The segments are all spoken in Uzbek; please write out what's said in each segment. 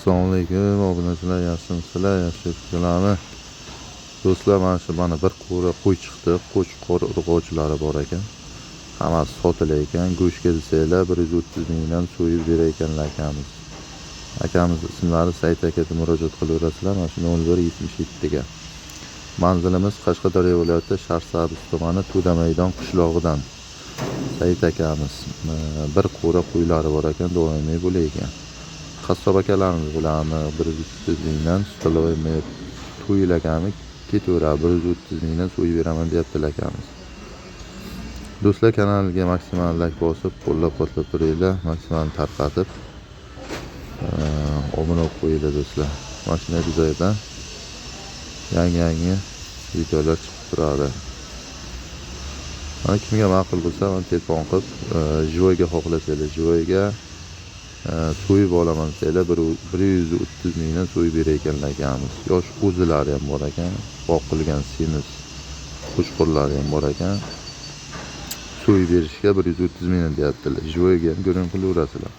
Assalomu alaykum obunachilar, yaxshimisizlar? Yaxshi yuribsizlarmi? Do'stlar, mana shu bir qo'ra qo'y chiqdi. Qo'chqor urg'ovchilari bor ekan. Hammasi sotilar ekan. Go'shtga desanglar 130 mingdan so'yib berar ekanlar akamiz. Akamiz ismlari Said akaga murojaat qilaverasizlar. Mana shu 0177 ga. Manzilimiz Qashqadaryo viloyati Sharsabz tumani To'damaydon qishlog'idan. Said akamiz bir qo'ra qo'ylari bor ekan, doimiy bo'lar ekan. Qassob akalarimiz bilanmi 130 mingdan stoloymi to'yilagami ketaveradi, 130 mingdan so'yib beraman deyaptilar akamiz. Do'stlar, kanalga maksimal like bosib qo'llab-quvvatlab turinglar, maksimal tarqatib obuna bo'lib qo'yinglar do'stlar. Mashina joyida yangi videolar chiqib turadi. Mana kimga ma'qul bo'lsa, men telefon qilib joyga xohlasanglar, joyga so'yib olaman desanglar 130 mingdan so'yib berar ekanlar akamiz. Yosh o'zilari ham bor ekan, boqilgan semiz qo'chqorlari ham bor ekan. So'yib berishga 130 mingdan deyaptilar. Joyga ham ko'ring qilaverasizlar.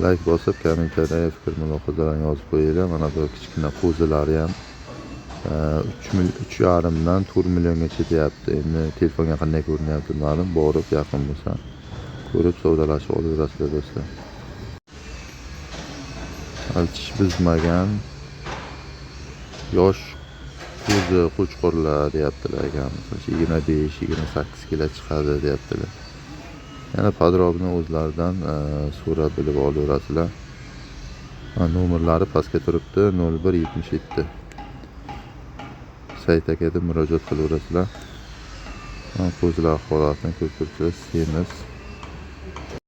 Like bosib, kommentariyga fikr mulohazalarni yozib qo'yinglar. Mana bu kichkina qo'zilari ham 3,5 dan 4 milliongacha deyapti. Endi telefonga qanday ko'rinyapti ma'lum, borib yaqin bo'lsa ko'rib savdolashib olaverasizlar do'stlar. Tish buzmagan yosh qo'zi qo'chqorlar deyaptilar akamiz. 25-28 kilo chiqadi deyaptilar. Yana podrobni o'zlaridan so'rab bilib olaverasizlar. Nomerlari pastga turibdi, 0177. Said akaga murojaat qilaverasizlar. Qo'zilar holatini ko'rib turibsiz, semiz